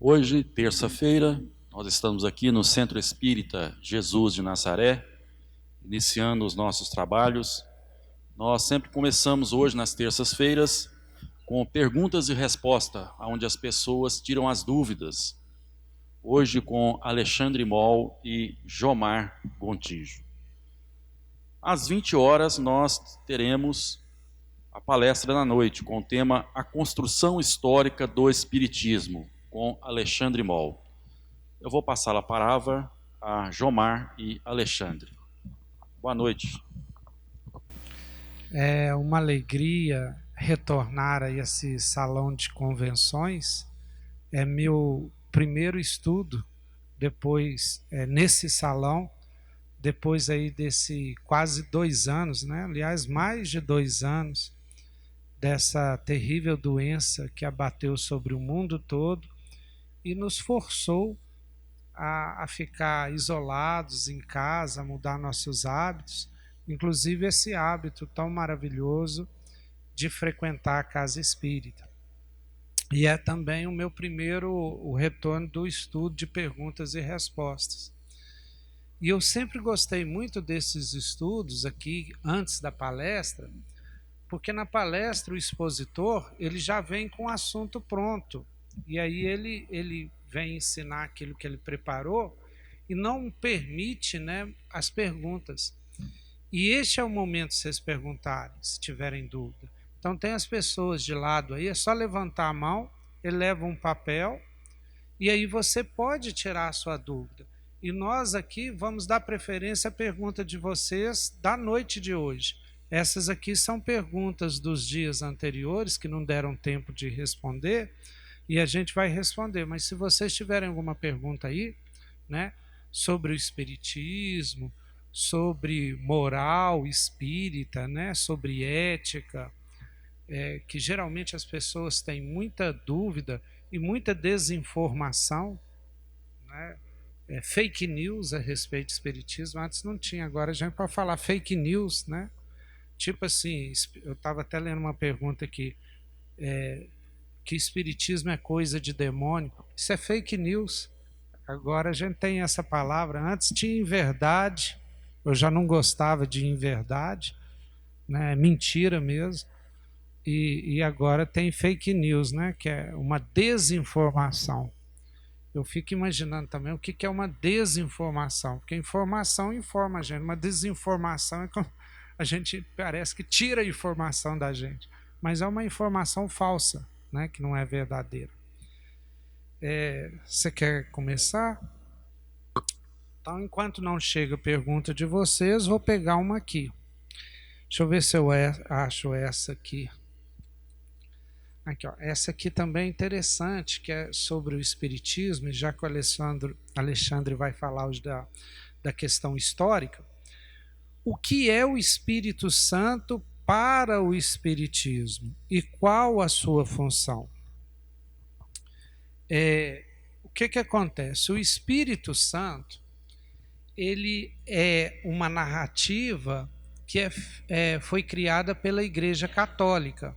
Hoje, terça-feira, nós estamos aqui no Centro Espírita Jesus de Nazaré, iniciando os nossos trabalhos. Nós sempre começamos hoje, nas terças-feiras, com perguntas e respostas, onde as pessoas tiram as dúvidas. Hoje com Alexandre Moll e Jomar Gontijo. Às 20 horas nós teremos a palestra da noite com o tema A Construção Histórica do Espiritismo, com Alexandre Moll. Eu vou passar a palavra a Jomar e Alexandre. Boa noite. É uma alegria retornar a esse salão de convenções. É meu primeiro estudo depois nesse salão, depois aí desse quase 2 anos, né? Aliás, mais de 2 anos dessa terrível doença que abateu sobre o mundo todo e nos forçou a ficar isolados em casa, a mudar nossos hábitos, inclusive esse hábito tão maravilhoso de frequentar a casa espírita. E é também o meu o retorno do estudo de perguntas e respostas. E eu sempre gostei muito desses estudos aqui antes da palestra, porque na palestra o expositor ele já vem com o assunto pronto. E aí ele vem ensinar aquilo que ele preparou e não permite, né, as perguntas. E este é o momento de vocês perguntarem, se tiverem dúvida. Então tem as pessoas de lado aí, é só levantar a mão, ele leva um papel e aí você pode tirar a sua dúvida. E nós aqui vamos dar preferência à pergunta de vocês da noite de hoje. Essas aqui são perguntas dos dias anteriores que não deram tempo de responder e a gente vai responder. Mas se vocês tiverem alguma pergunta aí, né, sobre o espiritismo, sobre moral espírita, né, sobre ética, que geralmente as pessoas têm muita dúvida e muita desinformação, né, fake news a respeito do espiritismo. Antes não tinha, agora a gente pode falar fake news, né? Tipo assim, eu estava até lendo uma pergunta aqui, que espiritismo é coisa de demônio. Isso é fake news. Agora a gente tem essa palavra. Antes tinha inverdade, eu já não gostava de inverdade, né? Mentira mesmo. E agora tem fake news, né? Que é uma desinformação. Eu fico imaginando também o que é uma desinformação, porque informação informa a gente, uma desinformação é como a gente parece que tira a informação da gente, mas é uma informação falsa, né? Que não é verdadeira. Você quer começar? Então, enquanto não chega a pergunta de vocês, vou pegar uma aqui. Deixa eu ver se eu acho essa aqui. Aqui, ó. Essa aqui também é interessante, que é sobre o espiritismo, já que o Alexandre vai falar hoje da questão histórica. O que é o Espírito Santo para o espiritismo e qual a sua função? O que acontece? O Espírito Santo ele é uma narrativa que foi criada pela Igreja Católica.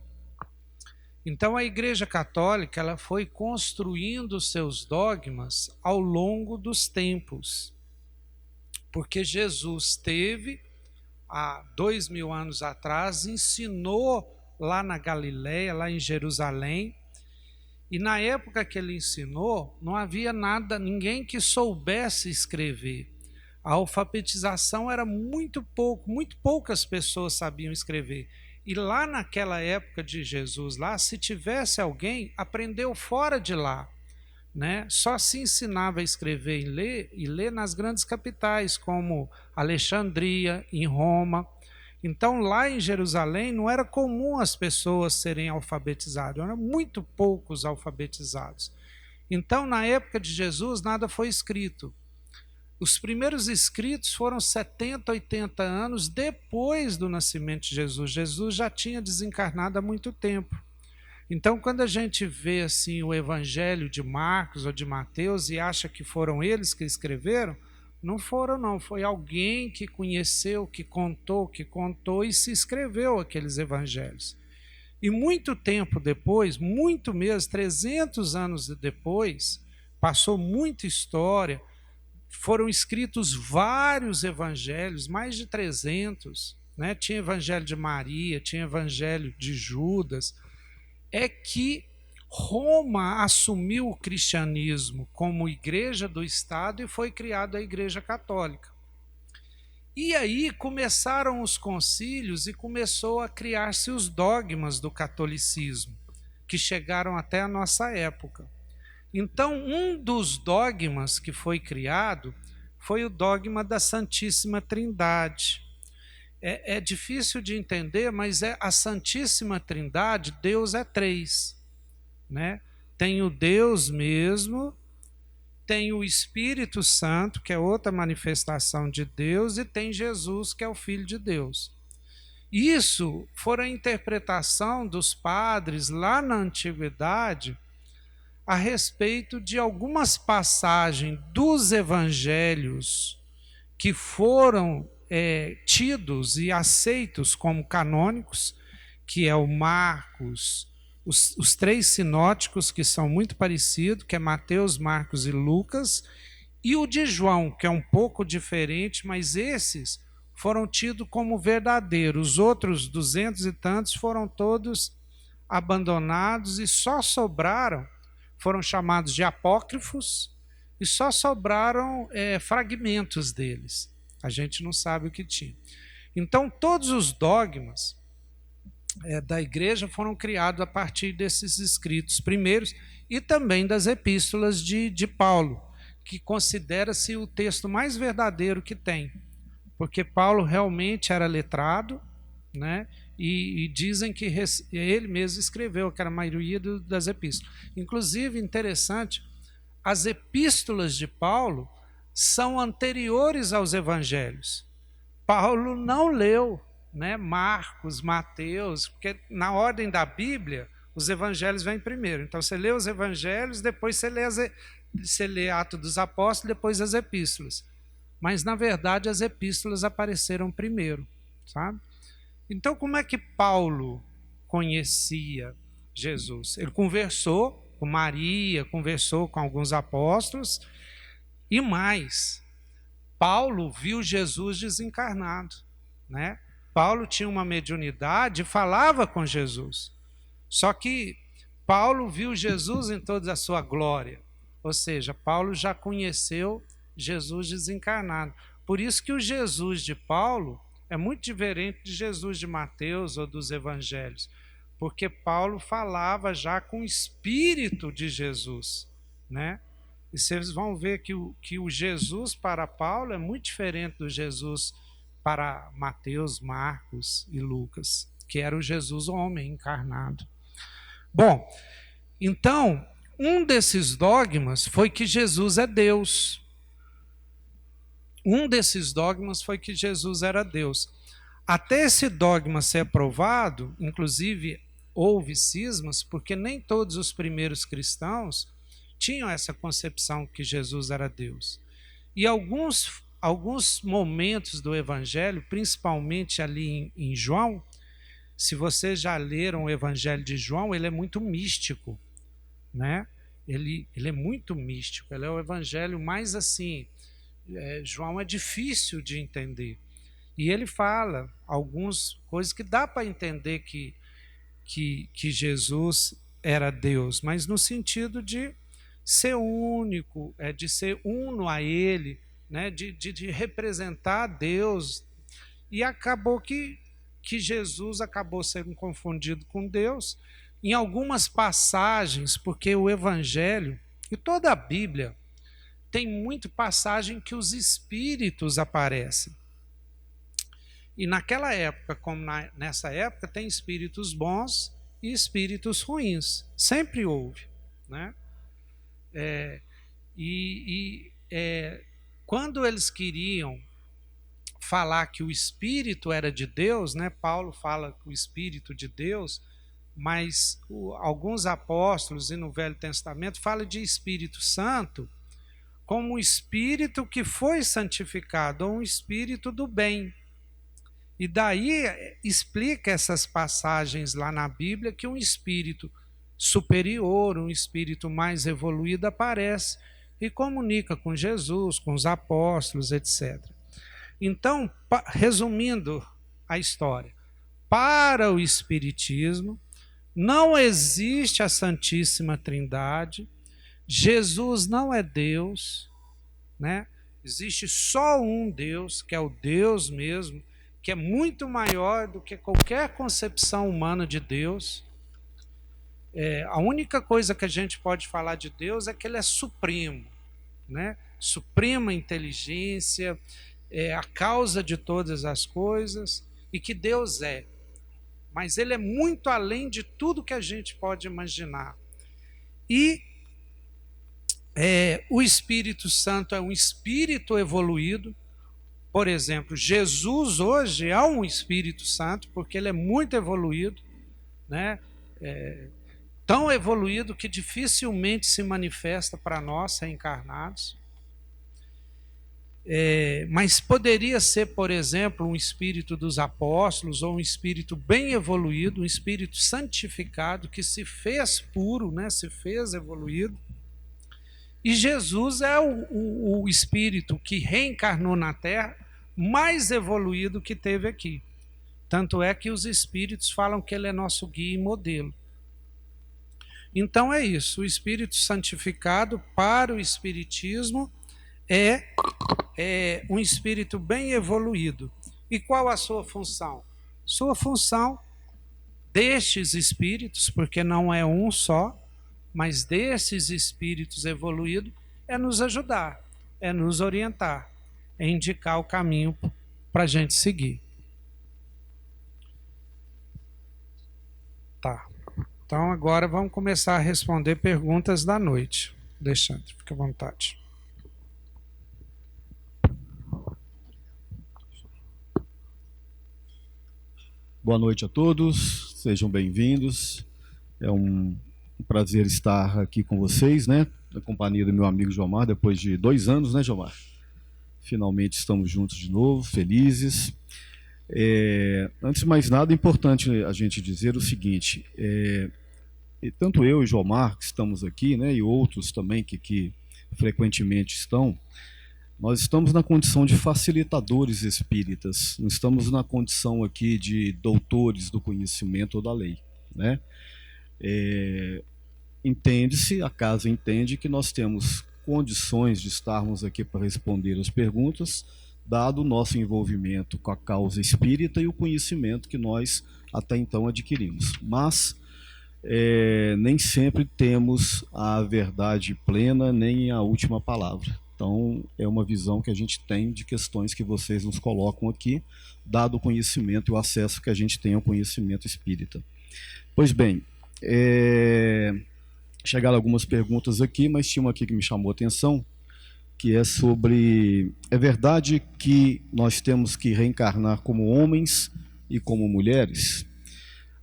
Então a Igreja Católica ela foi construindo seus dogmas ao longo dos tempos, porque Jesus teve há 2000 anos atrás, ensinou lá na Galileia, lá em Jerusalém, e na época que ele ensinou não havia ninguém que soubesse escrever. A alfabetização era muito poucas pessoas sabiam escrever. E lá naquela época de Jesus, lá, se tivesse alguém, aprendeu fora de lá, né? Só se ensinava a escrever e ler nas grandes capitais, como Alexandria, em Roma. Então, lá em Jerusalém, não era comum as pessoas serem alfabetizadas, eram muito poucos alfabetizados. Então, na época de Jesus, nada foi escrito. Os primeiros escritos foram 70, 80 anos depois do nascimento de Jesus. Jesus já tinha desencarnado há muito tempo. Então, quando a gente vê assim, o evangelho de Marcos ou de Mateus e acha que foram eles que escreveram, não foram não, foi alguém que conheceu, que contou e se escreveu aqueles evangelhos. E muito tempo depois, muito mesmo, 300 anos depois, passou muita história, foram escritos vários evangelhos, mais de 300, né? Tinha evangelho de Maria, tinha evangelho de Judas, é que Roma assumiu o cristianismo como igreja do Estado e foi criada a Igreja Católica. E aí começaram os concílios e começou a criar-se os dogmas do catolicismo, que chegaram até a nossa época. Então, um dos dogmas que foi criado foi o dogma da Santíssima Trindade. É difícil de entender, mas a Santíssima Trindade, Deus é três, né? Tem o Deus mesmo, tem o Espírito Santo, que é outra manifestação de Deus, e tem Jesus, que é o Filho de Deus. Isso foi a interpretação dos padres lá na antiguidade a respeito de algumas passagens dos evangelhos que foram tidos e aceitos como canônicos, que é o Marcos, os três sinóticos, que são muito parecidos, que é Mateus, Marcos e Lucas, e o de João, que é um pouco diferente, mas esses foram tidos como verdadeiros. Os outros 200 e tantos foram todos abandonados e só sobraram, foram chamados de apócrifos, e só sobraram fragmentos deles. A gente não sabe o que tinha. Então, todos os dogmas da igreja foram criados a partir desses escritos primeiros e também das epístolas de Paulo, que considera-se o texto mais verdadeiro que tem, porque Paulo realmente era letrado, né? E dizem que ele mesmo escreveu, que era a maioria das epístolas. Inclusive, interessante, as epístolas de Paulo são anteriores aos evangelhos. Paulo não leu, né, Marcos, Mateus, porque na ordem da Bíblia, os evangelhos vêm primeiro. Então, você lê os evangelhos, depois você lê Atos dos Apóstolos, depois as epístolas. Mas, na verdade, as epístolas apareceram primeiro, sabe? Então, como é que Paulo conhecia Jesus? Ele conversou com Maria, conversou com alguns apóstolos, e mais, Paulo viu Jesus desencarnado, né? Paulo tinha uma mediunidade e falava com Jesus. Só que Paulo viu Jesus em toda a sua glória. Ou seja, Paulo já conheceu Jesus desencarnado. Por isso que o Jesus de Paulo é muito diferente de Jesus de Mateus ou dos evangelhos. Porque Paulo falava já com o Espírito de Jesus, né? E vocês vão ver que o Jesus para Paulo é muito diferente do Jesus para Mateus, Marcos e Lucas, que era o Jesus homem encarnado. Bom, então, um desses dogmas foi que Jesus é Deus. Um desses dogmas foi que Jesus era Deus. Até esse dogma ser aprovado, inclusive houve cismas, porque nem todos os primeiros cristãos tinham essa concepção que Jesus era Deus. E alguns momentos do Evangelho, principalmente ali em João, se vocês já leram o Evangelho de João, ele é muito místico, né? Ele é muito místico, ele é o Evangelho mais assim, João é difícil de entender. E ele fala algumas coisas que dá para entender que Jesus era Deus, mas no sentido de ser único, de ser uno a ele, né, de representar Deus. E acabou que Jesus acabou sendo confundido com Deus em algumas passagens, porque o Evangelho e toda a Bíblia tem muita passagem que os espíritos aparecem. E naquela época, como nessa época, tem espíritos bons e espíritos ruins. Sempre houve, né? Quando eles queriam falar que o Espírito era de Deus, né? Paulo fala que o Espírito de Deus, mas alguns apóstolos e no Velho Testamento falam de Espírito Santo como um Espírito que foi santificado, ou um Espírito do bem. E daí explica essas passagens lá na Bíblia que um Espírito superior, um espírito mais evoluído aparece e comunica com Jesus, com os apóstolos, etc. Então, resumindo a história, para o Espiritismo, não existe a Santíssima Trindade, Jesus não é Deus, né? Existe só um Deus, que é o Deus mesmo, que é muito maior do que qualquer concepção humana de Deus. A única coisa que a gente pode falar de Deus é que ele é supremo, né? Suprema inteligência, é a causa de todas as coisas, e que Deus é. Mas ele é muito além de tudo que a gente pode imaginar. E o Espírito Santo é um espírito evoluído. Por exemplo, Jesus hoje é um Espírito Santo, porque ele é muito evoluído, né? Tão evoluído que dificilmente se manifesta para nós reencarnados. Mas poderia ser, por exemplo, um espírito dos apóstolos, ou um espírito bem evoluído, um espírito santificado, que se fez puro, né? Se fez evoluído. E Jesus é o espírito que reencarnou na Terra, mais evoluído que teve aqui. Tanto é que os espíritos falam que ele é nosso guia e modelo. Então é isso, o espírito santificado para o espiritismo é um espírito bem evoluído. E qual a sua função? Sua função destes espíritos, porque não é um só, mas desses espíritos evoluídos, é nos ajudar, é nos orientar, é indicar o caminho para a gente seguir. Tá. Então agora vamos começar a responder perguntas da noite. Alexandre, fica à vontade. Boa noite a todos, sejam bem-vindos. É um prazer estar aqui com vocês, né? Na companhia do meu amigo Jomar, depois de 2 anos, né, Jomar? Finalmente estamos juntos de novo, felizes. Antes de mais nada, é importante a gente dizer o seguinte: tanto eu e Jomar, que estamos aqui, né, e outros também que frequentemente estão, nós estamos na condição de facilitadores espíritas, não estamos na condição aqui de doutores do conhecimento ou da lei, né? Entende-se, a casa entende que nós temos condições de estarmos aqui para responder as perguntas, dado o nosso envolvimento com a causa espírita e o conhecimento que nós até então adquirimos. Mas nem sempre temos a verdade plena, nem a última palavra. Então, é uma visão que a gente tem de questões que vocês nos colocam aqui, dado o conhecimento e o acesso que a gente tem ao conhecimento espírita. Pois bem, chegaram algumas perguntas aqui, mas tinha uma aqui que me chamou a atenção, que é sobre: é verdade que nós temos que reencarnar como homens e como mulheres?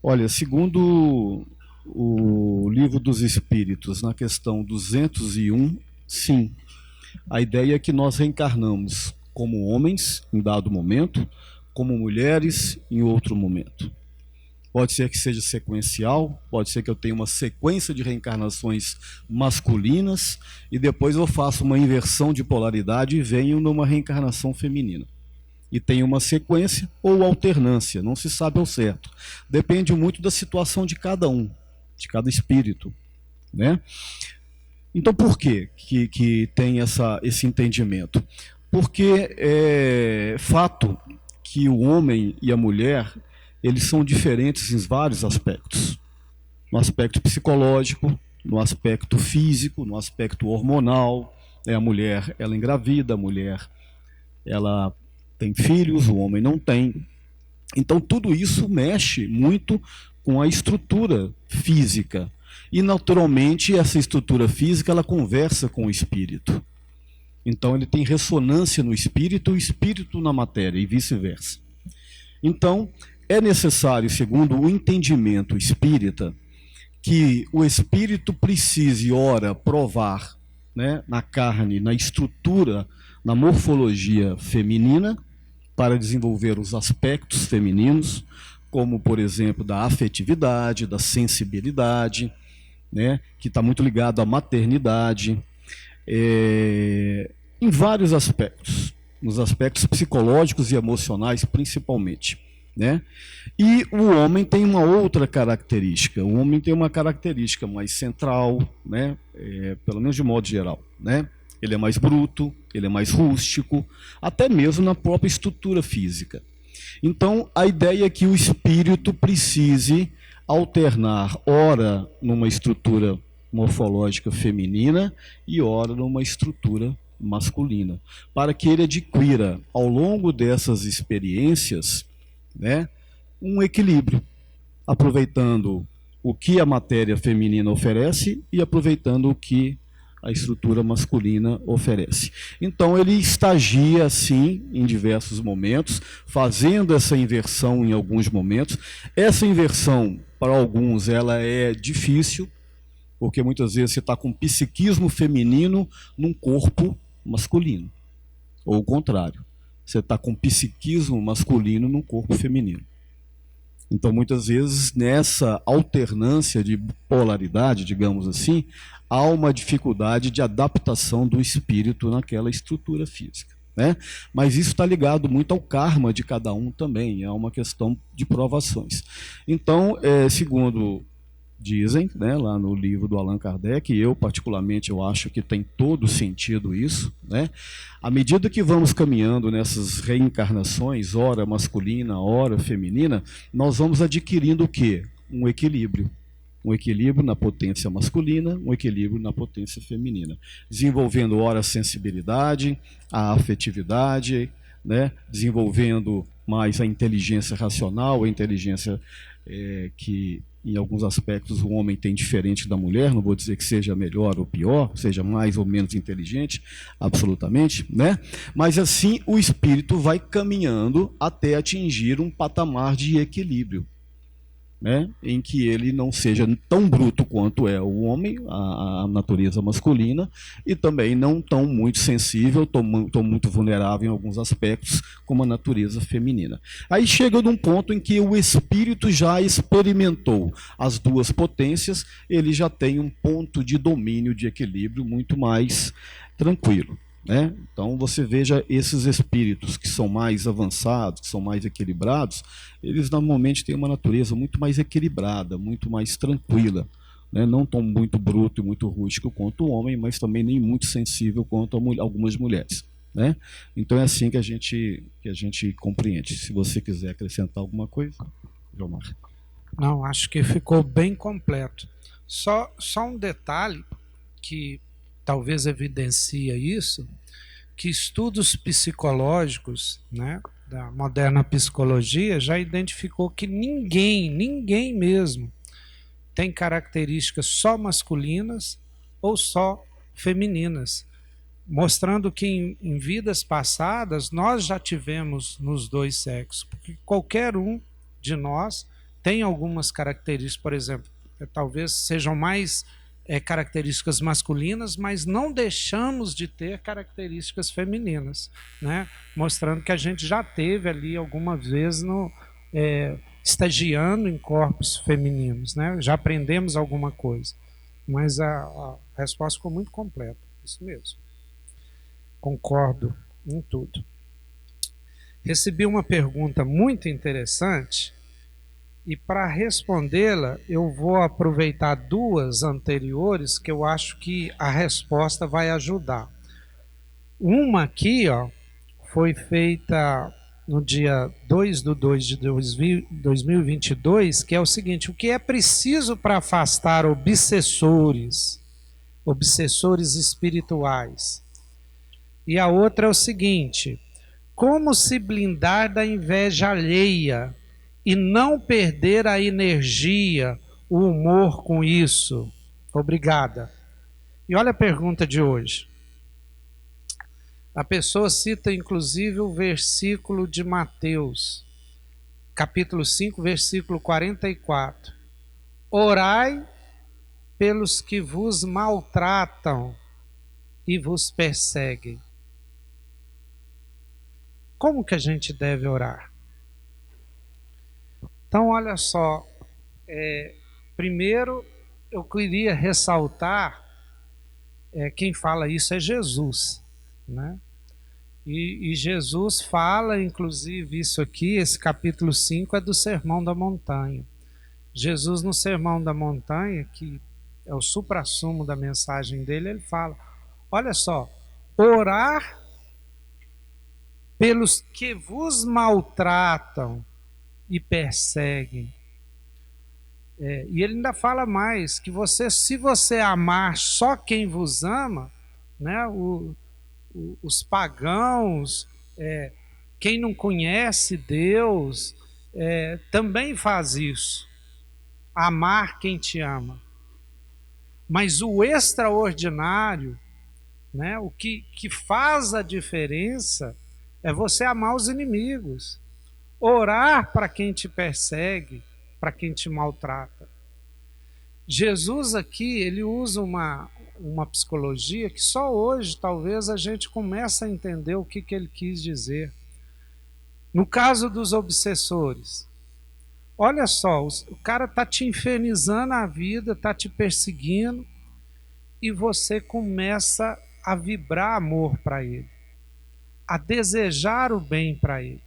Olha, segundo o Livro dos Espíritos, na questão 201, sim. A ideia é que nós reencarnamos como homens em dado momento, como mulheres em outro momento. Pode ser que seja sequencial, pode ser que eu tenha uma sequência de reencarnações masculinas e depois eu faço uma inversão de polaridade e venho numa reencarnação feminina. E tem uma sequência ou alternância, não se sabe ao certo. Depende muito da situação de cada um, de cada espírito, né? Então, por que tem esse entendimento? Porque é fato que o homem e a mulher, eles são diferentes em vários aspectos. No aspecto psicológico, no aspecto físico, no aspecto hormonal. A mulher, ela engravida, a mulher, ela tem filhos, o homem não tem. Então, tudo isso mexe muito com a estrutura física. E, naturalmente, essa estrutura física, ela conversa com o espírito. Então, ele tem ressonância no espírito e o espírito na matéria, e vice-versa. Então, é necessário, segundo o entendimento espírita, que o espírito precise, ora, provar, né, na carne, na estrutura, na morfologia feminina, para desenvolver os aspectos femininos, como, por exemplo, da afetividade, da sensibilidade, né, que está muito ligado à maternidade, em vários aspectos, nos aspectos psicológicos e emocionais principalmente, né? E o homem tem uma outra característica. O homem tem uma característica mais central, né? Pelo menos de modo geral, né? Ele é mais bruto, ele é mais rústico, até mesmo na própria estrutura física. Então, a ideia é que o espírito precise alternar, ora numa estrutura morfológica feminina e ora numa estrutura masculina, para que ele adquira, ao longo dessas experiências, né, um equilíbrio, aproveitando o que a matéria feminina oferece e aproveitando o que a estrutura masculina oferece. Então ele estagia assim em diversos momentos, fazendo essa inversão em alguns momentos. Essa inversão, para alguns, ela é difícil, porque muitas vezes você está com um psiquismo feminino num corpo masculino, ou o contrário, você está com um psiquismo masculino num corpo feminino. Então, muitas vezes, nessa alternância de polaridade, digamos assim, há uma dificuldade de adaptação do espírito naquela estrutura física, né? Mas isso está ligado muito ao karma de cada um também, é uma questão de provações. Então, segundo dizem, né, lá no livro do Allan Kardec, e eu particularmente eu acho que tem todo sentido isso, né? À medida que vamos caminhando nessas reencarnações, ora masculina, ora feminina, nós vamos adquirindo o quê? Um equilíbrio. Um equilíbrio na potência masculina, um equilíbrio na potência feminina. Desenvolvendo, ora, a sensibilidade, a afetividade, né? Desenvolvendo mais a inteligência racional, a inteligência que em alguns aspectos o homem tem diferente da mulher, não vou dizer que seja melhor ou pior, seja mais ou menos inteligente, absolutamente, né? Mas assim o espírito vai caminhando até atingir um patamar de equilíbrio, né, em que ele não seja tão bruto quanto é o homem, a natureza masculina, e também não tão muito sensível, tão muito vulnerável em alguns aspectos, como a natureza feminina. Aí chega num ponto em que o espírito já experimentou as duas potências, ele já tem um ponto de domínio, de equilíbrio muito mais tranquilo, né? Então você veja esses espíritos que são mais avançados, que são mais equilibrados, eles normalmente têm uma natureza muito mais equilibrada, muito mais tranquila, né? Não tão muito bruto e muito rústico quanto o homem, mas também nem muito sensível quanto algumas mulheres, né? Então é assim que a gente compreende. Se você quiser acrescentar alguma coisa, Gilmar. Não, acho que ficou bem completo. Só um detalhe que talvez evidencia isso, que estudos psicológicos, né, da moderna psicologia já identificou que ninguém mesmo tem características só masculinas ou só femininas, mostrando que em vidas passadas nós já tivemos nos dois sexos, porque qualquer um de nós tem algumas características, por exemplo, talvez sejam mais características masculinas, mas não deixamos de ter características femininas, né? Mostrando que a gente já teve ali alguma vez estagiando em corpos femininos, né? Já aprendemos alguma coisa, mas a resposta ficou muito completa, isso mesmo. Concordo em tudo. Recebi uma pergunta muito interessante, e para respondê-la, eu vou aproveitar duas anteriores que eu acho que a resposta vai ajudar. Uma aqui, ó, foi feita no dia 2/2 de 2022, que é o seguinte: o que é preciso para afastar obsessores espirituais? E a outra é o seguinte: como se blindar da inveja alheia e não perder a energia, o humor com isso? Obrigada. E olha a pergunta de hoje. A pessoa cita inclusive o versículo de Mateus, capítulo 5, versículo 44. Orai pelos que vos maltratam e vos perseguem. Como que a gente deve orar? Então, olha só, primeiro eu queria ressaltar, quem fala isso é Jesus, né? E Jesus fala, inclusive, isso aqui, esse capítulo 5 é do Sermão da Montanha. Jesus, no Sermão da Montanha, que é o suprassumo da mensagem dele, ele fala, olha só, orar pelos que vos maltratam e perseguem. E ele ainda fala mais, que se você amar só quem vos ama, né, os pagãos, quem não conhece Deus, também faz isso, amar quem te ama. Mas o extraordinário, né, o que faz a diferença é você amar os inimigos, orar para quem te persegue, para quem te maltrata. Jesus aqui, ele usa uma psicologia que só hoje talvez a gente comece a entender o que ele quis dizer. No caso dos obsessores, olha só, o cara está te infernizando a vida, está te perseguindo, e você começa a vibrar amor para ele, a desejar o bem para ele.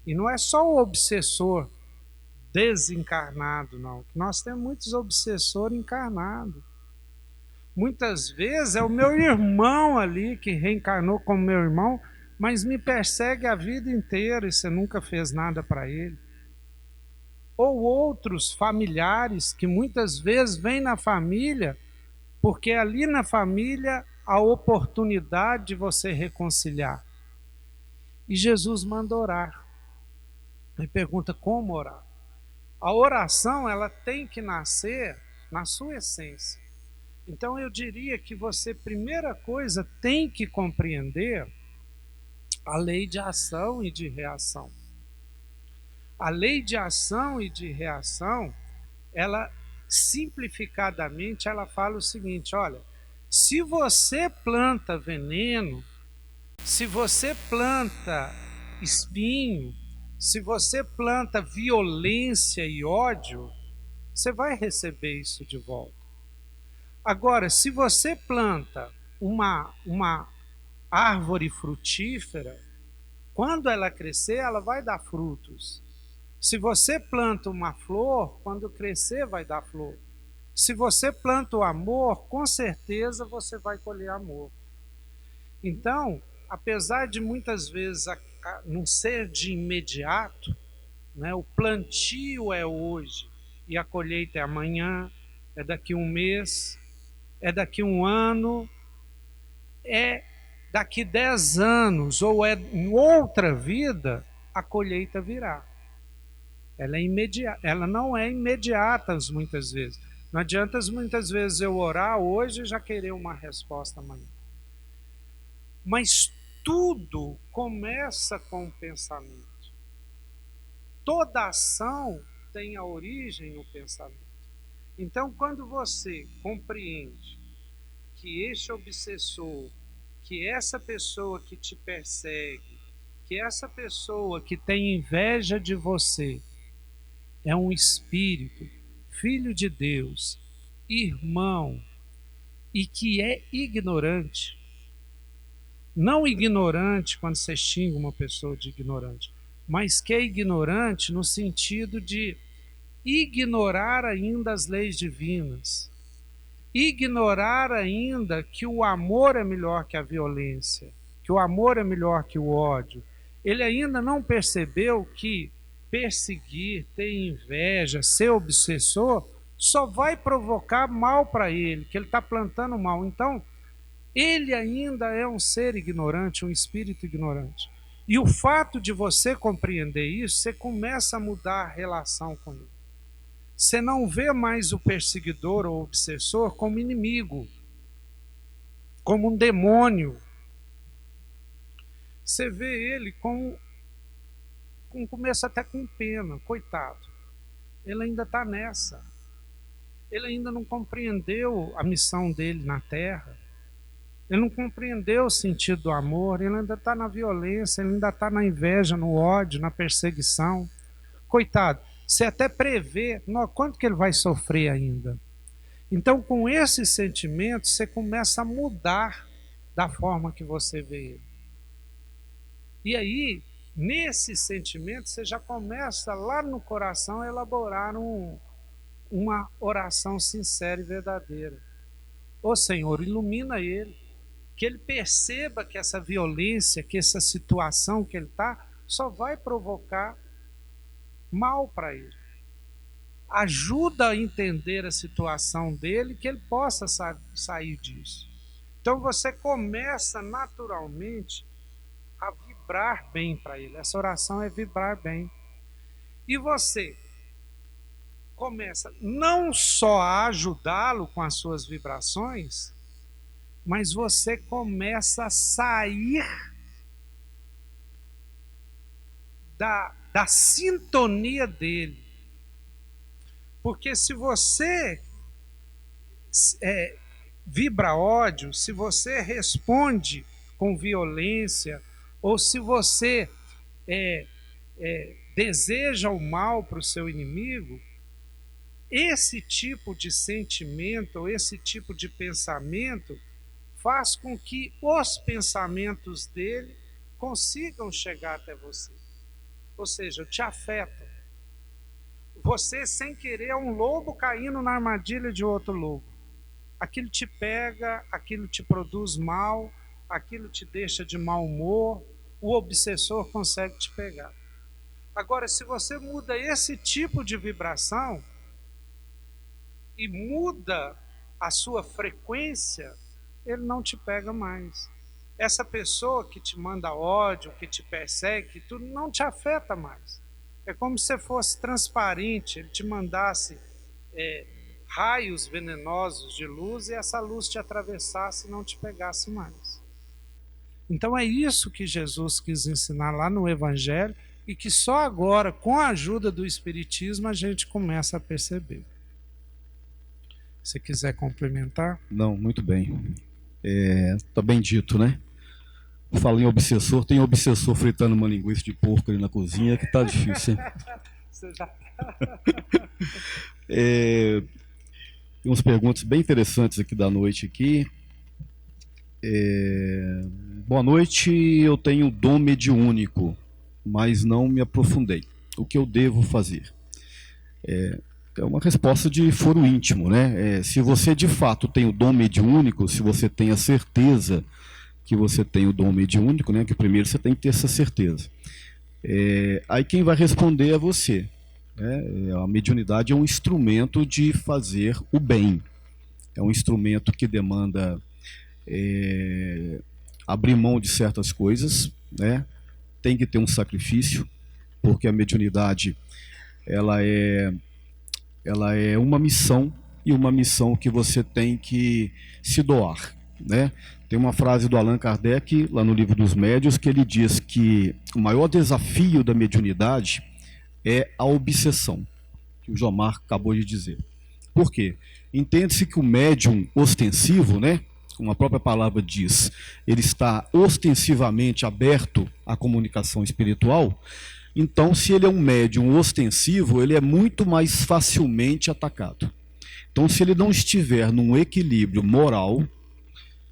E não é só o obsessor desencarnado, não. Nós temos muitos obsessores encarnados. Muitas vezes é o meu irmão ali que reencarnou como meu irmão, mas me persegue a vida inteira e você nunca fez nada para ele. Ou outros familiares que muitas vezes vêm na família, porque ali na família há oportunidade de você reconciliar. E Jesus manda orar. Ele pergunta como orar. A oração, ela tem que nascer na sua essência. Então eu diria que você, primeira coisa, tem que compreender a lei de ação e de reação. A lei de ação e de reação, ela simplificadamente, ela fala o seguinte, olha, se você planta veneno, se você planta espinho, se você planta violência e ódio, você vai receber isso de volta. Agora, se você planta uma árvore frutífera, quando ela crescer, ela vai dar frutos. Se você planta uma flor, quando crescer, vai dar flor. Se você planta o amor, com certeza você vai colher amor. Então, apesar de muitas vezes não ser de imediato, né, o plantio é hoje e a colheita é amanhã, é daqui um mês, é daqui um ano, é daqui 10 anos, ou é em outra vida, a colheita virá. Ela não é imediata muitas vezes. Não adianta muitas vezes eu orar hoje e já querer uma resposta amanhã. Mas tudo começa com o pensamento. Toda ação tem a origem no pensamento. Então, quando você compreende que este obsessor, que essa pessoa que te persegue, que essa pessoa que tem inveja de você, é um espírito, filho de Deus, irmão, e que é ignorante. Não ignorante quando você xinga uma pessoa de ignorante, mas que é ignorante no sentido de ignorar ainda as leis divinas, ignorar ainda que o amor é melhor que a violência, que o amor é melhor que o ódio. Ele ainda não percebeu que perseguir, ter inveja, ser obsessor, só vai provocar mal para ele, que ele está plantando mal. Então, ele ainda é um ser ignorante, um espírito ignorante. E o fato de você compreender isso, você começa a mudar a relação com ele. Você não vê mais o perseguidor ou obsessor como inimigo, como um demônio. Você vê ele começa até com pena, coitado. Ele ainda está nessa. Ele ainda não compreendeu a missão dele na Terra. Ele não compreendeu o sentido do amor. Ele ainda está na violência, ele ainda está na inveja, no ódio, na perseguição. Coitado, você até prevê quanto que ele vai sofrer ainda. Então, com esse sentimento, você começa a mudar da forma que você vê ele. E aí, nesse sentimento, você já começa lá no coração a elaborar uma oração sincera e verdadeira. Ô Senhor, ilumina ele, que ele perceba que essa violência, que essa situação que ele está, só vai provocar mal para ele. Ajuda a entender a situação dele, que ele possa sair disso. Então você começa naturalmente a vibrar bem para ele. Essa oração é vibrar bem. E você começa não só a ajudá-lo com as suas vibrações, mas você começa a sair da sintonia dele. Porque se você vibra ódio, se você responde com violência, ou se você deseja o mal para o seu inimigo, esse tipo de sentimento, esse tipo de pensamento faz com que os pensamentos dele consigam chegar até você. Ou seja, te afetam. Você, sem querer, é um lobo caindo na armadilha de outro lobo. Aquilo te pega, aquilo te produz mal, aquilo te deixa de mau humor, o obsessor consegue te pegar. Agora, se você muda esse tipo de vibração e muda a sua frequência, ele não te pega mais. Essa pessoa que te manda ódio, que te persegue, que tudo, não te afeta mais. É como se você fosse transparente, ele te mandasse raios venenosos de luz e essa luz te atravessasse e não te pegasse mais. Então é isso que Jesus quis ensinar lá no Evangelho e que só agora, com a ajuda do Espiritismo, a gente começa a perceber. Se quiser complementar? Não, muito bem. Tá bem dito, né? Falo em obsessor, tem obsessor fritando uma linguiça de porco ali na cozinha que tá difícil, hein? Você já... Tem umas perguntas bem interessantes aqui da noite aqui. Boa noite, eu tenho o dom mediúnico, mas não me aprofundei. O que eu devo fazer? É uma resposta de foro íntimo, né? Se você de fato tem o dom mediúnico, se você tem a certeza que você tem o dom mediúnico, né? Que primeiro você tem que ter essa certeza. Aí quem vai responder é você. Né? A mediunidade é um instrumento de fazer o bem. É um instrumento que demanda abrir mão de certas coisas, né? Tem que ter um sacrifício, porque a mediunidade ela é uma missão, e uma missão que você tem que se doar, né? Tem uma frase do Allan Kardec, lá no Livro dos Médiuns, que ele diz que o maior desafio da mediunidade é a obsessão, que o Jomar acabou de dizer. Por quê? Entende-se que o médium ostensivo, né, como a própria palavra diz, ele está ostensivamente aberto à comunicação espiritual. Então, se ele é um médium ostensivo, ele é muito mais facilmente atacado. Então, se ele não estiver num equilíbrio moral,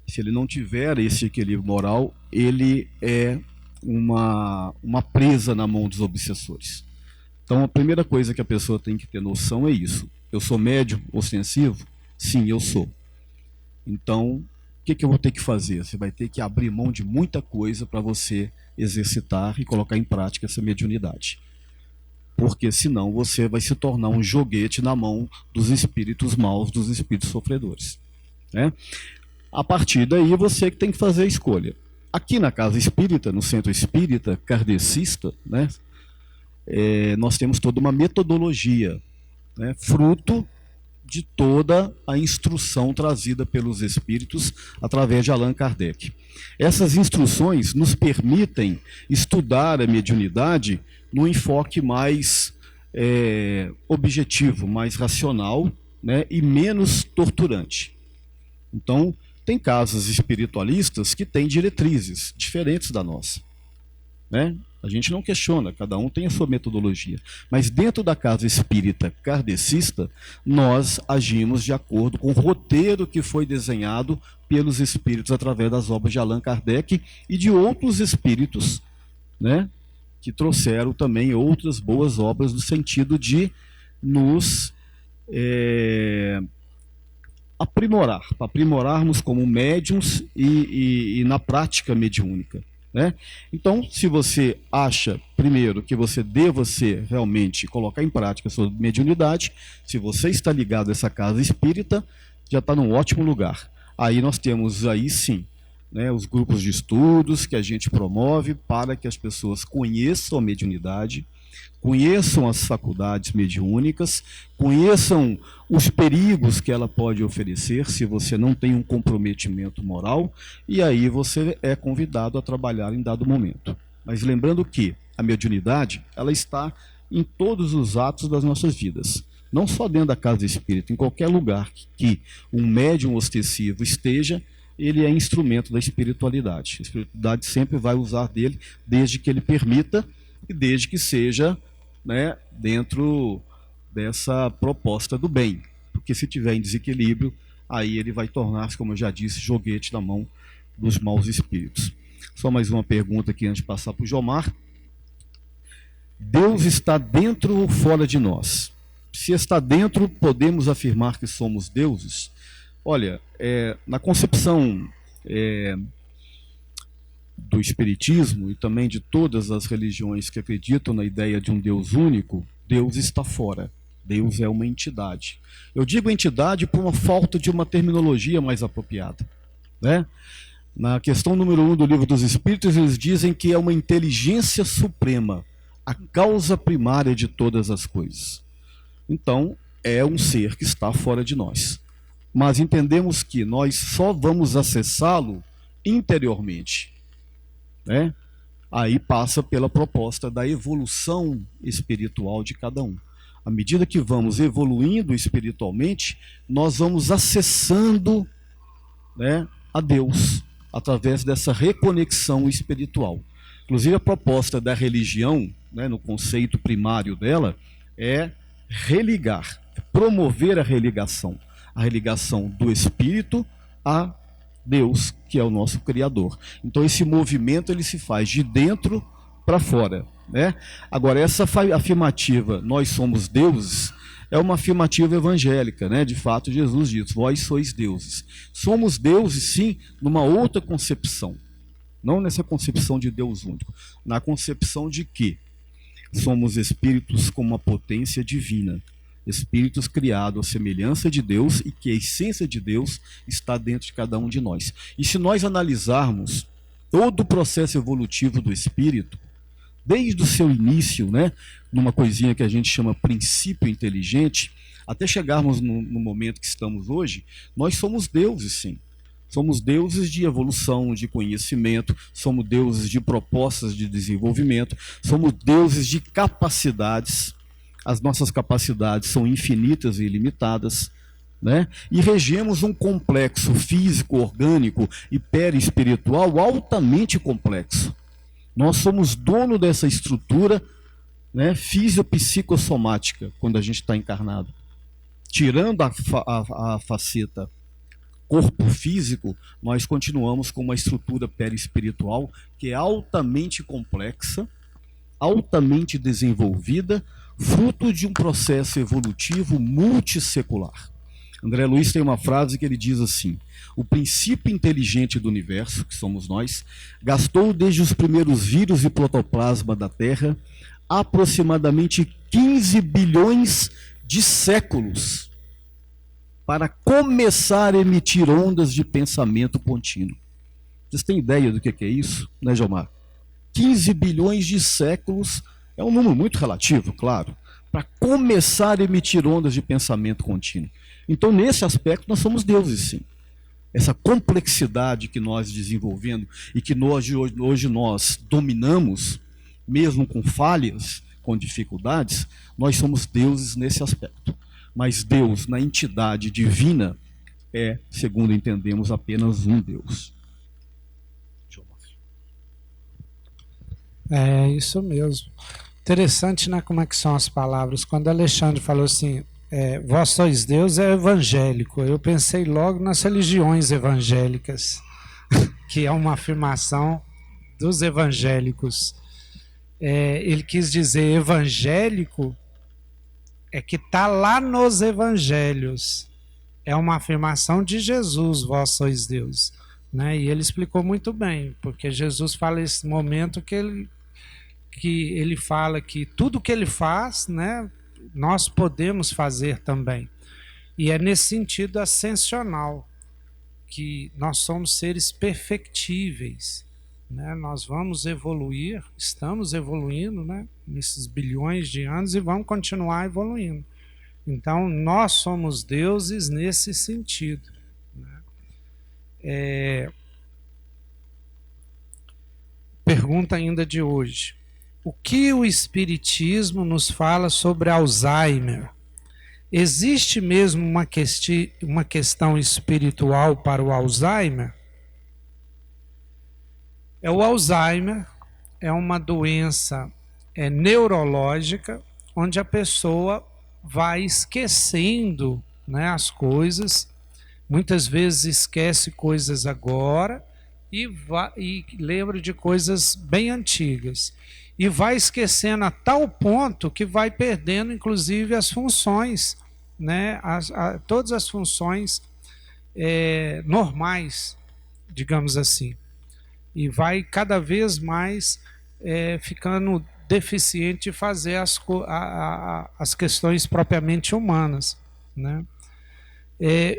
se ele não tiver esse equilíbrio moral, ele é uma presa na mão dos obsessores. Então, a primeira coisa que a pessoa tem que ter noção é isso. Eu sou médium ostensivo? Sim, eu sou. Então, o que eu vou ter que fazer? Você vai ter que abrir mão de muita coisa para você exercitar e colocar em prática essa mediunidade. Porque senão você vai se tornar um joguete na mão dos espíritos maus, dos espíritos sofredores. Né? A partir daí você que tem que fazer a escolha. Aqui na Casa Espírita, no Centro Espírita Kardecista, né, nós temos toda uma metodologia, né, fruto de toda a instrução trazida pelos espíritos através de Allan Kardec. Essas instruções nos permitem estudar a mediunidade num enfoque mais objetivo, mais racional, né, e menos torturante. Então, tem casas espiritualistas que têm diretrizes diferentes da nossa. né? A gente não questiona, cada um tem a sua metodologia. Mas dentro da casa espírita kardecista, nós agimos de acordo com o roteiro que foi desenhado pelos espíritos através das obras de Allan Kardec e de outros espíritos, né, que trouxeram também outras boas obras no sentido de nos aprimorarmos como médiuns e na prática mediúnica, né? Então, se você acha, primeiro, que você deva realmente colocar em prática a sua mediunidade, se você está ligado a essa casa espírita, já está num ótimo lugar. Aí nós temos, aí sim, né, os grupos de estudos que a gente promove para que as pessoas conheçam a mediunidade, conheçam as faculdades mediúnicas, conheçam os perigos que ela pode oferecer se você não tem um comprometimento moral, e aí você é convidado a trabalhar em dado momento. Mas lembrando que a mediunidade, ela está em todos os atos das nossas vidas, não só dentro da casa espírita, em qualquer lugar que um médium ostensivo esteja, ele é instrumento da espiritualidade. A espiritualidade sempre vai usar dele, desde que ele permita e desde que seja, né, dentro dessa proposta do bem. Porque se tiver em desequilíbrio, aí ele vai tornar-se, como eu já disse, joguete na mão dos maus espíritos. Só mais uma pergunta aqui antes de passar para o Jomar. Deus está dentro ou fora de nós? Se está dentro, podemos afirmar que somos deuses? Olha, na concepção do espiritismo e também de todas as religiões que acreditam na ideia de um Deus único, Deus está fora. Deus é uma entidade. Eu digo entidade por uma falta de uma terminologia mais apropriada, né? Na questão número 1 do Livro dos Espíritos, eles dizem que é uma inteligência suprema, a causa primária de todas as coisas. Então, é um ser que está fora de nós. Mas entendemos que nós só vamos acessá-lo interiormente, né? Aí passa pela proposta da evolução espiritual de cada um. À medida que vamos evoluindo espiritualmente, nós vamos acessando, né, a Deus, através dessa reconexão espiritual. Inclusive a proposta da religião, né, no conceito primário dela, é religar, promover a religação do espírito a Deus, que é o nosso Criador. Então esse movimento ele se faz de dentro para fora, né? Agora essa afirmativa, nós somos deuses, é uma afirmativa evangélica, né? De fato Jesus diz, vós sois deuses. Somos deuses sim, numa outra concepção, não nessa concepção de Deus único, na concepção de que somos espíritos com uma potência divina, espíritos criados à semelhança de Deus e que a essência de Deus está dentro de cada um de nós. E se nós analisarmos todo o processo evolutivo do espírito, desde o seu início, né, numa coisinha que a gente chama princípio inteligente, até chegarmos no momento que estamos hoje, nós somos deuses sim. Somos deuses de evolução, de conhecimento, somos deuses de propostas de desenvolvimento, somos deuses de capacidades. As nossas capacidades são infinitas e ilimitadas, né? E regemos um complexo físico, orgânico e perispiritual altamente complexo. Nós somos dono dessa estrutura, né, fisiopsicossomática, quando a gente está encarnado. Tirando a faceta corpo físico, nós continuamos com uma estrutura perispiritual que é altamente complexa, altamente desenvolvida, fruto de um processo evolutivo multissecular. André Luiz tem uma frase que ele diz assim: o princípio inteligente do universo, que somos nós, gastou desde os primeiros vírus e protoplasma da Terra aproximadamente 15 bilhões de séculos para começar a emitir ondas de pensamento contínuo. Vocês têm ideia do que é isso, né, Gilmar? 15 bilhões de séculos é um número muito relativo, claro, para começar a emitir ondas de pensamento contínuo. Então, nesse aspecto, nós somos deuses, sim. Essa complexidade que nós desenvolvendo e que hoje nós dominamos, mesmo com falhas, com dificuldades, nós somos deuses nesse aspecto. Mas Deus, na entidade divina, é, segundo entendemos, apenas um Deus. É isso mesmo. Interessante, né, como é que são as palavras. Quando Alexandre falou assim, vós sois Deus, é evangélico. Eu pensei logo nas religiões evangélicas, que é uma afirmação dos evangélicos. Ele quis dizer evangélico, é que está lá nos evangelhos. É uma afirmação de Jesus, vós sois Deus. Né? E ele explicou muito bem, porque Jesus fala esse momento que ele fala que tudo que ele faz, né, nós podemos fazer também. E é nesse sentido ascensional, que nós somos seres perfectíveis. Né? Nós vamos evoluir, estamos evoluindo, né, nesses bilhões de anos e vamos continuar evoluindo. Então, nós somos deuses nesse sentido. Né? Pergunta ainda de hoje. O que o Espiritismo nos fala sobre Alzheimer? Existe mesmo uma questão espiritual para o Alzheimer? O Alzheimer é uma doença neurológica, onde a pessoa vai esquecendo, né, as coisas, muitas vezes esquece coisas agora e lembra de coisas bem antigas. E vai esquecendo a tal ponto que vai perdendo, inclusive, as funções, né, todas as funções normais, digamos assim. E vai cada vez mais ficando deficiente de fazer as questões propriamente humanas. Né?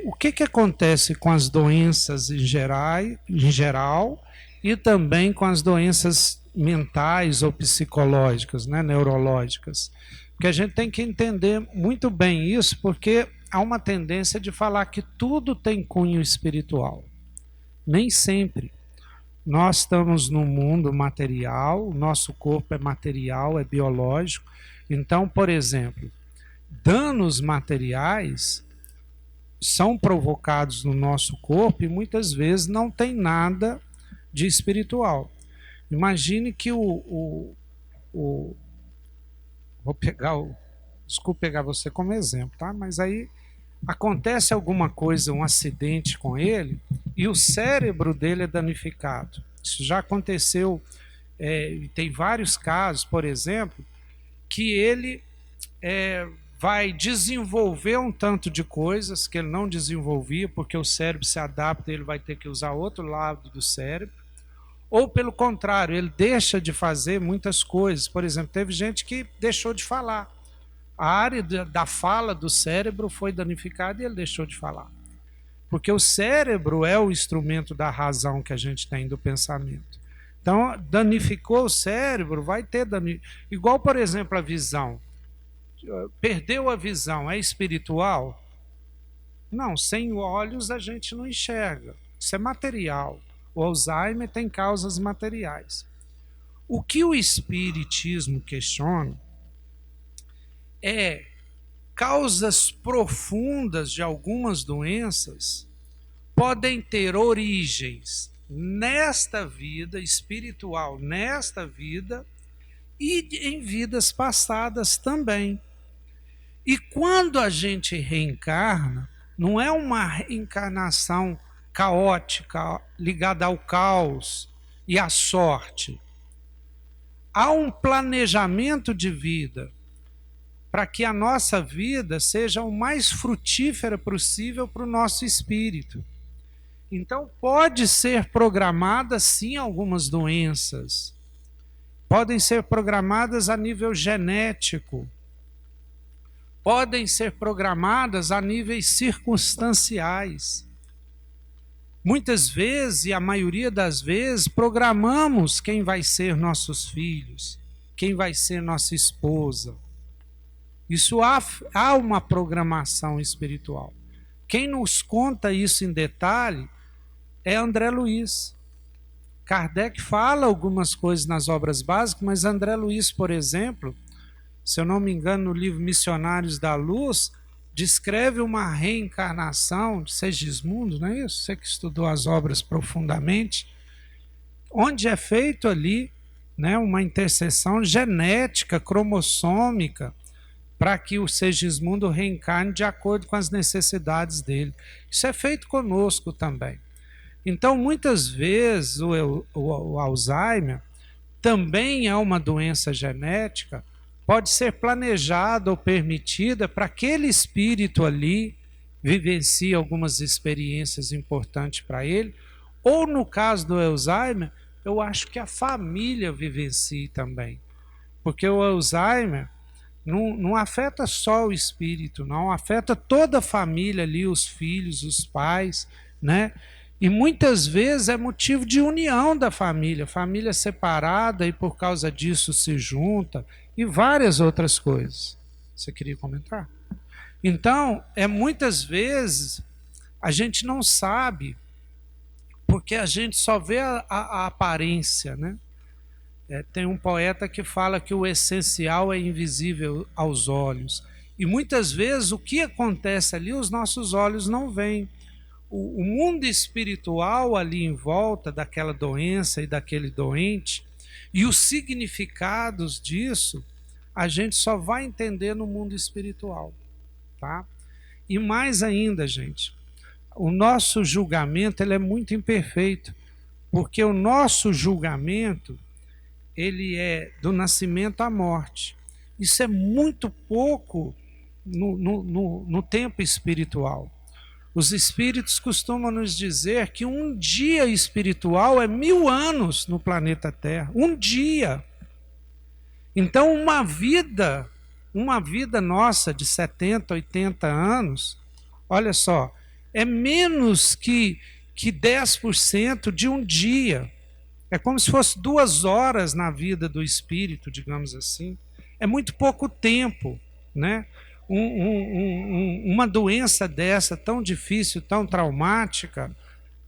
O que acontece com as doenças em geral e também com as doenças mentais ou psicológicas, né, neurológicas? Porque a gente tem que entender muito bem isso, porque há uma tendência de falar que tudo tem cunho espiritual. Nem sempre. Nós estamos num mundo material, o nosso corpo é material, é biológico. Então, por exemplo, danos materiais são provocados no nosso corpo e muitas vezes não tem nada de espiritual. Imagine que desculpe pegar você como exemplo, tá? Mas aí acontece alguma coisa, um acidente com ele, e o cérebro dele é danificado. Isso já aconteceu, tem vários casos, por exemplo, que ele vai desenvolver um tanto de coisas que ele não desenvolvia, porque o cérebro se adapta e ele vai ter que usar outro lado do cérebro. Ou, pelo contrário, ele deixa de fazer muitas coisas. Por exemplo, teve gente que deixou de falar. A área da fala do cérebro foi danificada e ele deixou de falar. Porque o cérebro é o instrumento da razão que a gente tem, do pensamento. Então, danificou o cérebro, vai ter dano. Igual, por exemplo, a visão. Perdeu a visão, é espiritual? Não, sem olhos a gente não enxerga. Isso é material. O Alzheimer tem causas materiais. O que o Espiritismo questiona causas profundas de algumas doenças podem ter origens nesta vida espiritual, nesta vida e em vidas passadas também. E quando a gente reencarna, não é uma reencarnação caótica, ligada ao caos e à sorte. Há um planejamento de vida para que a nossa vida seja o mais frutífera possível para o nosso espírito. Então, pode ser programada, sim, algumas doenças. Podem ser programadas a nível genético. Podem ser programadas a níveis circunstanciais. Muitas vezes, e a maioria das vezes, programamos quem vai ser nossos filhos, quem vai ser nossa esposa. Isso há uma programação espiritual. Quem nos conta isso em detalhe é André Luiz. Kardec fala algumas coisas nas obras básicas, mas André Luiz, por exemplo, se eu não me engano, no livro Missionários da Luz, descreve uma reencarnação de Segismundo, não é isso? Você que estudou as obras profundamente, onde é feito ali né, uma interseção genética, cromossômica, para que o Segismundo reencarne de acordo com as necessidades dele. Isso é feito conosco também. Então, muitas vezes, o Alzheimer também é uma doença genética, pode ser planejada ou permitida para aquele espírito ali vivencie algumas experiências importantes para ele, ou no caso do Alzheimer, eu acho que a família vivencie também, porque o Alzheimer não afeta só o espírito, não, afeta toda a família ali, os filhos, os pais, né? E muitas vezes é motivo de união da família separada e por causa disso se junta, e várias outras coisas. Você queria comentar? Então, muitas vezes a gente não sabe, porque a gente só vê a aparência, né? Tem um poeta que fala que o essencial é invisível aos olhos. E muitas vezes o que acontece ali, os nossos olhos não veem. O mundo espiritual ali em volta daquela doença e daquele doente, e os significados disso, a gente só vai entender no mundo espiritual, tá? E mais ainda, gente, o nosso julgamento ele é muito imperfeito, porque o nosso julgamento ele é do nascimento à morte. Isso é muito pouco no tempo espiritual. Os espíritos costumam nos dizer que um dia espiritual é 1000 anos no planeta Terra. Um dia. Então, uma vida nossa de 70, 80 anos, olha só, é menos que 10% de um dia. É como se fosse 2 horas na vida do espírito, digamos assim. É muito pouco tempo, né? Uma doença dessa, tão difícil, tão traumática,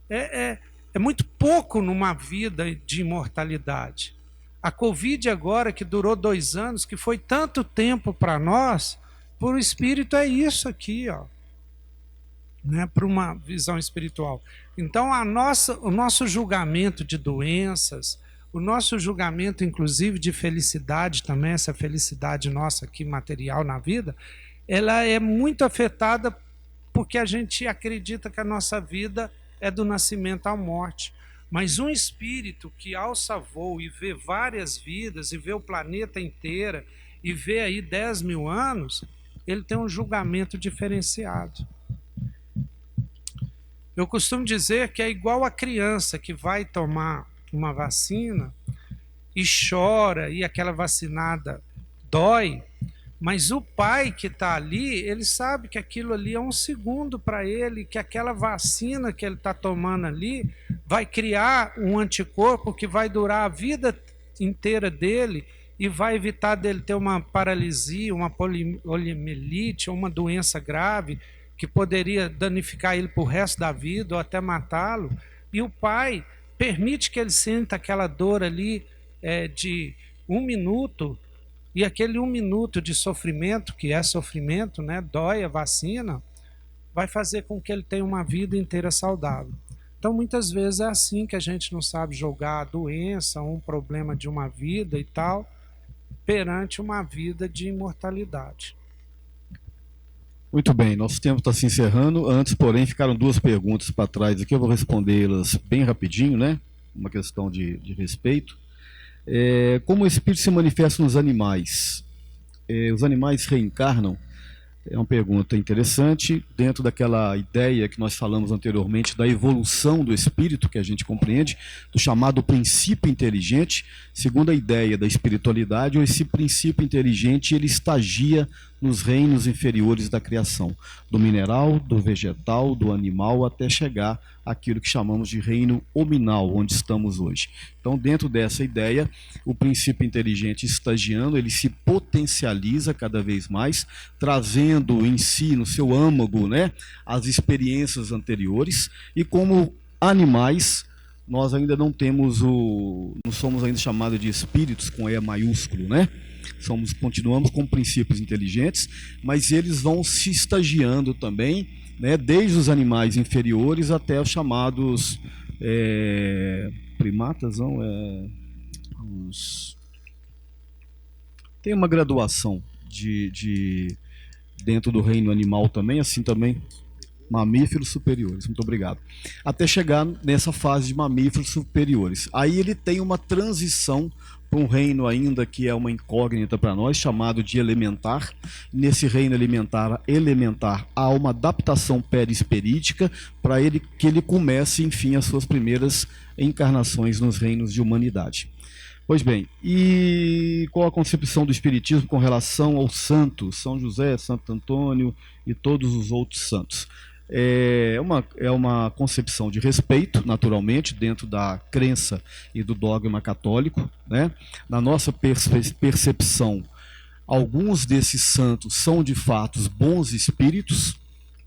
é muito pouco numa vida de imortalidade. A Covid agora, que durou 2 anos, que foi tanto tempo para nós, para o espírito é isso aqui, ó, né, para uma visão espiritual. Então, o nosso julgamento de doenças, o nosso julgamento, inclusive, de felicidade também, essa felicidade nossa aqui material na vida, ela é muito afetada porque a gente acredita que a nossa vida é do nascimento à morte. Mas um espírito que alça voo e vê várias vidas, e vê o planeta inteiro, e vê aí 10.000 anos, ele tem um julgamento diferenciado. Eu costumo dizer que é igual a criança que vai tomar uma vacina e chora, e aquela vacinada dói, mas o pai que está ali, ele sabe que aquilo ali é 1 segundo para ele, que aquela vacina que ele está tomando ali vai criar um anticorpo que vai durar a vida inteira dele e vai evitar dele ter uma paralisia, uma poliomielite, uma doença grave que poderia danificar ele para o resto da vida ou até matá-lo. E o pai permite que ele sinta aquela dor ali de 1 minuto, e aquele 1 minuto de sofrimento, que é sofrimento, né, dói a vacina, vai fazer com que ele tenha uma vida inteira saudável. Então, muitas vezes é assim que a gente não sabe jogar a doença, um problema de uma vida e tal, perante uma vida de imortalidade. Muito bem, nosso tempo está se encerrando. Antes, porém, ficaram 2 perguntas para trás aqui, eu vou respondê-las bem rapidinho, né? Uma questão de respeito. Como o espírito se manifesta nos animais? Os animais reencarnam? É uma pergunta interessante, dentro daquela ideia que nós falamos anteriormente da evolução do espírito, que a gente compreende, do chamado princípio inteligente. Segundo a ideia da espiritualidade, esse princípio inteligente ele estagia nos reinos inferiores da criação, do mineral, do vegetal, do animal, até chegar àquilo que chamamos de reino hominal, onde estamos hoje. Então, dentro dessa ideia, o princípio inteligente estagiando, ele se potencializa cada vez mais, trazendo em si, no seu âmago, né, as experiências anteriores, e como animais, nós ainda não somos ainda chamados de espíritos com E maiúsculo, né? Continuamos com princípios inteligentes, mas eles vão se estagiando também, né, desde os animais inferiores até os chamados primatas, não? Tem uma graduação dentro do reino animal também, assim também, mamíferos superiores, muito obrigado. Até chegar nessa fase de mamíferos superiores. Aí ele tem uma transição para um reino ainda que é uma incógnita para nós, chamado de elementar. Nesse reino elementar há uma adaptação perispirítica para que ele comece, enfim, as suas primeiras encarnações nos reinos de humanidade. Pois bem, e qual a concepção do Espiritismo com relação aos santos, São José, Santo Antônio e todos os outros santos? É uma concepção de respeito, naturalmente, dentro da crença e do dogma católico, né? Na nossa percepção, alguns desses santos são de fato bons espíritos,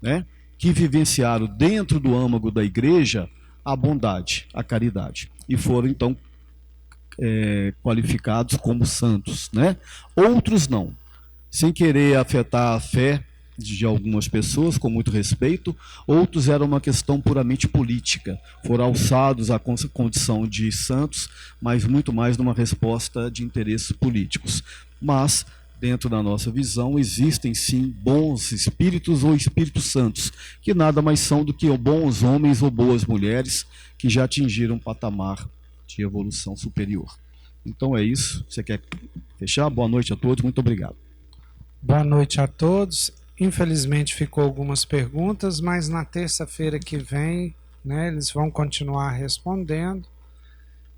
né? Que vivenciaram dentro do âmago da igreja a bondade, a caridade, e foram então qualificados como santos, né? Outros não, sem querer afetar a fé de algumas pessoas, com muito respeito. Outros era uma questão puramente política, foram alçados à condição de santos, mas muito mais numa resposta de interesses políticos. Mas, dentro da nossa visão, existem sim bons espíritos ou espíritos santos, que nada mais são do que bons homens ou boas mulheres que já atingiram um patamar de evolução superior. Então é isso. Você quer fechar? Boa noite a todos, muito obrigado. Boa noite a todos. Infelizmente ficou algumas perguntas, mas na terça-feira que vem, né, eles vão continuar respondendo.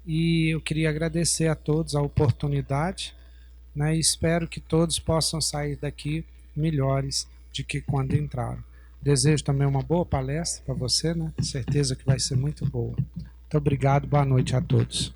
E eu queria agradecer a todos a oportunidade, né, e espero que todos possam sair daqui melhores do que quando entraram. Desejo também uma boa palestra para você, né? Certeza que vai ser muito boa. Muito obrigado, boa noite a todos.